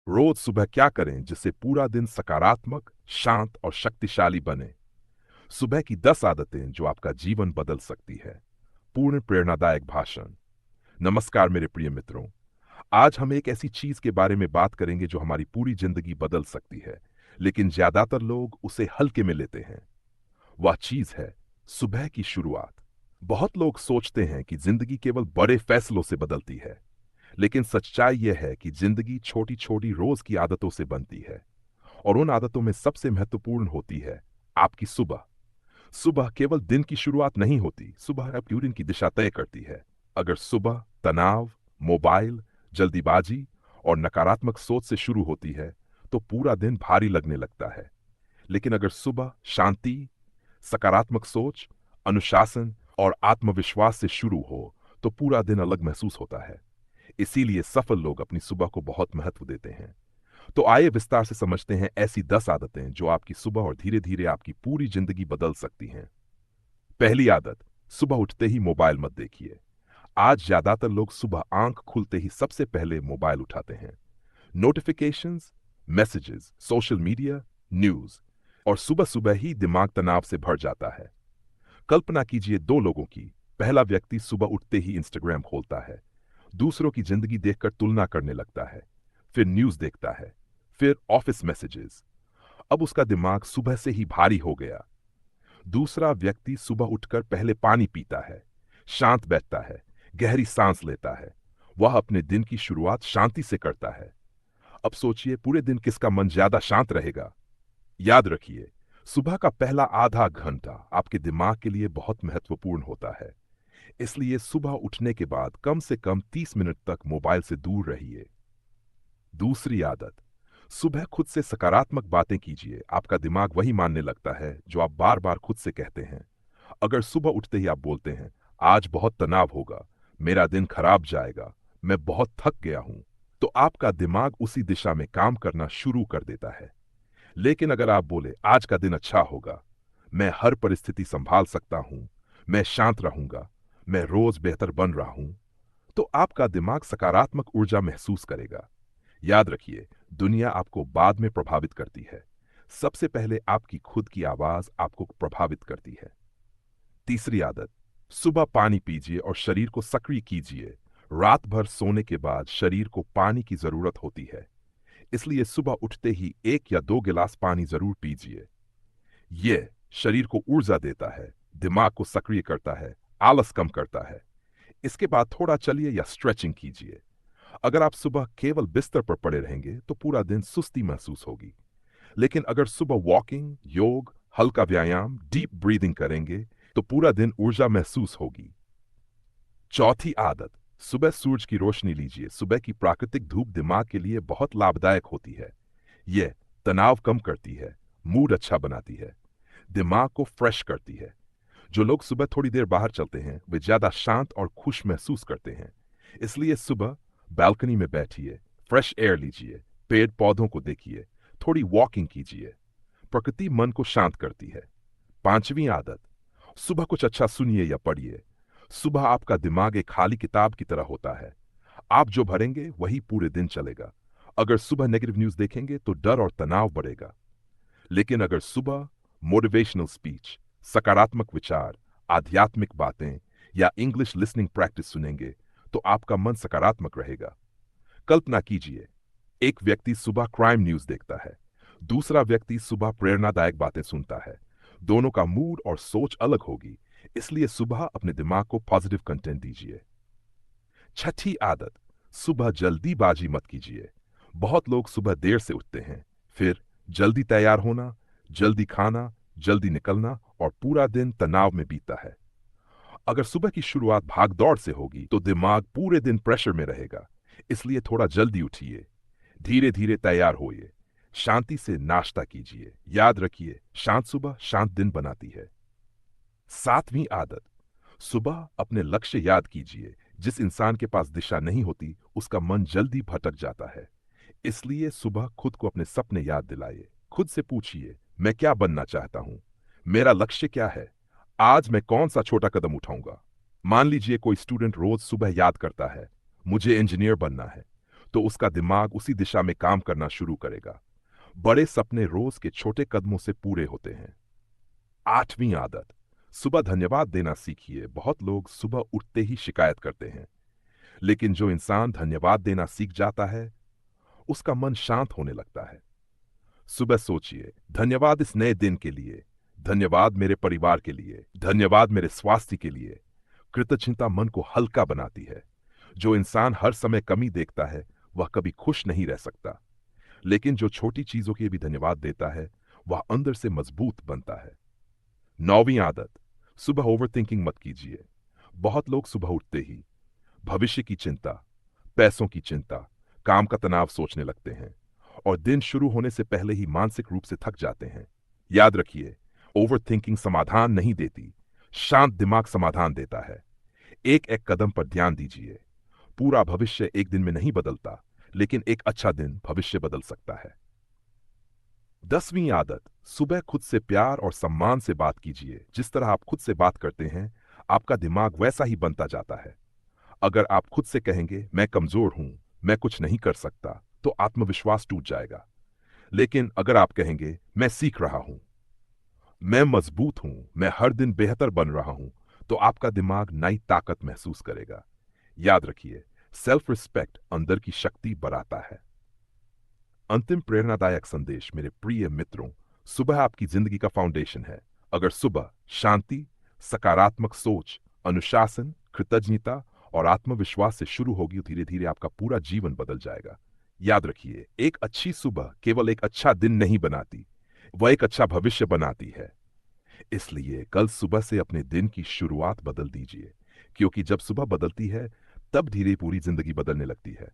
रोज सुबह क्या करें जिससे पूरा दिन सकारात्मक, शांत और शक्तिशाली बने। सुबह की 10 आदतें जो आपका जीवन बदल सकती है। पूर्ण प्रेरणादायक भाषण। नमस्कार मेरे प्रिय मित्रों। आज हम एक ऐसी चीज के बारे में बात करेंगे जो हमारी पूरी जिंदगी बदल सकती है, लेकिन ज्यादातर लोग उसे हल्के में लेते हैं। वह चीज है सुबह की शुरुआत। बहुत लोग सोचते हैं कि जिंदगी केवल बड़े फैसलों से बदलती है, लेकिन सच्चाई यह है कि जिंदगी छोटी छोटी रोज की आदतों से बनती है, और उन आदतों में सबसे महत्वपूर्ण होती है आपकी सुबह। सुबह केवल दिन की शुरुआत नहीं होती, सुबह आपकी दिन की दिशा तय करती है। अगर सुबह तनाव, मोबाइल, जल्दीबाजी और नकारात्मक सोच से शुरू होती है तो पूरा दिन भारी लगने लगता है। लेकिन अगर सुबह शांति, सकारात्मक सोच, अनुशासन और आत्मविश्वास से शुरू हो तो पूरा दिन अलग महसूस होता है। इसीलिए सफल लोग अपनी सुबह को बहुत महत्व देते हैं। तो आइए विस्तार से समझते हैं ऐसी 10 आदतें जो आपकी सुबह और धीरे धीरे आपकी पूरी जिंदगी बदल सकती हैं। पहली आदत, सुबह उठते ही मोबाइल मत देखिए। आज ज्यादातर लोग सुबह आंख खुलते ही सबसे पहले मोबाइल उठाते हैं। Notifications, messages, social media, news, और सुबह सुबह ही दिमाग तनाव से भर जाता है। कल्पना कीजिए दो लोगों की। पहला व्यक्ति सुबह उठते ही इंस्टाग्राम खोलता है, दूसरों की जिंदगी देखकर तुलना करने लगता है, फिर न्यूज देखता है, फिर ऑफिस मैसेजेस। अब उसका दिमाग सुबह से ही भारी हो गया। दूसरा व्यक्ति सुबह उठकर पहले पानी पीता है, शांत बैठता है, गहरी सांस लेता है। वह अपने दिन की शुरुआत शांति से करता है। अब सोचिए पूरे दिन किसका मन ज्यादा शांत रहेगा। याद रखिए, सुबह का पहला आधा घंटा आपके दिमाग के लिए बहुत महत्वपूर्ण होता है। इसलिए सुबह उठने के बाद कम से कम 30 मिनट तक मोबाइल से दूर रहिए। दूसरी आदत, सुबह खुद से सकारात्मक बातें कीजिए। आपका दिमाग वही मानने लगता है जो आप बार बार खुद से कहते हैं। अगर सुबह उठते ही आप बोलते हैं, आज बहुत तनाव होगा, मेरा दिन खराब जाएगा, मैं बहुत थक गया हूं, तो आपका दिमाग उसी दिशा में काम करना शुरू कर देता है। लेकिन अगर आप बोले, आज का दिन अच्छा होगा, मैं हर परिस्थिति संभाल सकता हूं, मैं शांत रहूंगा, मैं रोज बेहतर बन रहा हूं, तो आपका दिमाग सकारात्मक ऊर्जा महसूस करेगा। याद रखिए, दुनिया आपको बाद में प्रभावित करती है, सबसे पहले आपकी खुद की आवाज आपको प्रभावित करती है। तीसरी आदत, सुबह पानी पीजिए और शरीर को सक्रिय कीजिए। रात भर सोने के बाद शरीर को पानी की जरूरत होती है, इसलिए सुबह उठते ही 1 या 2 गिलास पानी जरूर पीजिए। यह शरीर को ऊर्जा देता है, दिमाग को सक्रिय करता है, आलस कम करता है। इसके बाद थोड़ा चलिए या स्ट्रेचिंग कीजिए। अगर आप सुबह केवल बिस्तर पर पड़े रहेंगे तो पूरा दिन सुस्ती महसूस होगी, लेकिन अगर सुबह वॉकिंग, योग, हल्का व्यायाम, डीप ब्रीदिंग करेंगे तो पूरा दिन ऊर्जा महसूस होगी। चौथी आदत, सुबह सूरज की रोशनी लीजिए। सुबह की प्राकृतिक धूप दिमाग के लिए बहुत लाभदायक होती है। यह तनाव कम करती है, मूड अच्छा बनाती है, दिमाग को फ्रेश करती है। जो लोग सुबह थोड़ी देर बाहर चलते हैं वे ज्यादा शांत और खुश महसूस करते हैं। इसलिए सुबह बालकनी में बैठिए, फ्रेश एयर लीजिए, पेड़ पौधों को देखिए, थोड़ी वॉकिंग कीजिए। प्रकृति मन को शांत करती है। पांचवी आदत, सुबह कुछ अच्छा सुनिए या पढ़िए। सुबह आपका दिमाग एक खाली किताब की तरह होता है। आप जो भरेंगे वही पूरे दिन चलेगा। अगर सुबह नेगेटिव न्यूज देखेंगे तो डर और तनाव बढ़ेगा, लेकिन अगर सुबह मोटिवेशनल स्पीच, सकारात्मक विचार, आध्यात्मिक बातें या इंग्लिश लिसनिंग प्रैक्टिस सुनेंगे तो आपका मन सकारात्मक रहेगा। कल्पना कीजिए, एक व्यक्ति सुबह क्राइम न्यूज देखता है, दूसरा व्यक्ति सुबह प्रेरणादायक बातें सुनता है। दोनों का मूड और सोच अलग होगी, इसलिए सुबह अपने दिमाग को पॉजिटिव कंटेंट दीजिए। छठी आदत, सुबह जल्दीबाजी मत कीजिए। बहुत लोग सुबह देर से उठते हैं, फिर जल्दी तैयार होना, जल्दी खाना, जल्दी निकलना और पूरा दिन तनाव में बीतता है। अगर सुबह की शुरुआत भागदौड़ से होगी तो दिमाग पूरे दिन प्रेशर में रहेगा। इसलिए थोड़ा जल्दी उठिए, धीरे धीरे तैयार होइए, शांति से नाश्ता कीजिए। याद रखिए, शांत सुबह शांत दिन बनाती है। सातवीं आदत, सुबह अपने लक्ष्य याद कीजिए। जिस इंसान के पास दिशा नहीं होती उसका मन जल्दी भटक जाता है। इसलिए सुबह खुद को अपने सपने याद दिलाइए। खुद से पूछिए, मैं क्या बनना चाहता हूं, मेरा लक्ष्य क्या है, आज मैं कौन सा छोटा कदम उठाऊंगा। मान लीजिए कोई स्टूडेंट रोज सुबह याद करता है, मुझे इंजीनियर बनना है, तो उसका दिमाग उसी दिशा में काम करना शुरू करेगा। बड़े सपने रोज के छोटे कदमों से पूरे होते हैं। 8वीं आदत, सुबह धन्यवाद देना सीखिए। बहुत लोग सुबह उठते ही शिकायत करते हैं, लेकिन जो इंसान धन्यवाद देना सीख जाता है उसका मन शांत होने लगता है। सुबह सोचिए, धन्यवाद इस नए दिन के लिए, धन्यवाद मेरे परिवार के लिए, धन्यवाद मेरे स्वास्थ्य के लिए। कृतज्ञता मन को हल्का बनाती है। जो इंसान हर समय कमी देखता है वह कभी खुश नहीं रह सकता, लेकिन जो छोटी चीजों के भी धन्यवाद देता है वह अंदर से मजबूत बनता है। 9वीं आदत, सुबह ओवरथिंकिंग मत कीजिए। बहुत लोग सुबह उठते ही भविष्य की चिंता, पैसों की चिंता, काम का तनाव सोचने लगते हैं और दिन शुरू होने से पहले ही मानसिक रूप से थक जाते हैं। याद रखिए, ओवरथिंकिंग समाधान नहीं देती, शांत दिमाग समाधान देता है। एक एक कदम पर ध्यान दीजिए। पूरा भविष्य एक दिन में नहीं बदलता, लेकिन एक अच्छा दिन भविष्य बदल सकता है। 10वीं आदत, सुबह खुद से प्यार और सम्मान से बात कीजिए। जिस तरह आप खुद से बात करते हैं, आपका दिमाग वैसा ही बनता जाता है। अगर आप खुद से कहेंगे मैं कमजोर हूं, मैं कुछ नहीं कर सकता, तो आत्मविश्वास टूट जाएगा। लेकिन अगर आप कहेंगे मैं सीख रहा हूं, मैं मजबूत हूं, मैं हर दिन बेहतर बन रहा हूं, तो आपका दिमाग नई ताकत महसूस करेगा। याद रखिए, सेल्फ रिस्पेक्ट अंदर की शक्ति बढ़ाता है। अंतिम प्रेरणादायक संदेश मेरे प्रिय मित्रों, सुबह आपकी जिंदगी का फाउंडेशन है। अगर सुबह शांति, सकारात्मक सोच, अनुशासन, कृतज्ञता और आत्मविश्वास से शुरू होगी, धीरे धीरे आपका पूरा जीवन बदल जाएगा। याद रखिए, एक अच्छी सुबह केवल एक अच्छा दिन नहीं बनाती, वह एक अच्छा भविष्य बनाती है। इसलिए कल सुबह से अपने दिन की शुरुआत बदल दीजिए, क्योंकि जब सुबह बदलती है तब धीरे पूरी जिंदगी बदलने लगती है।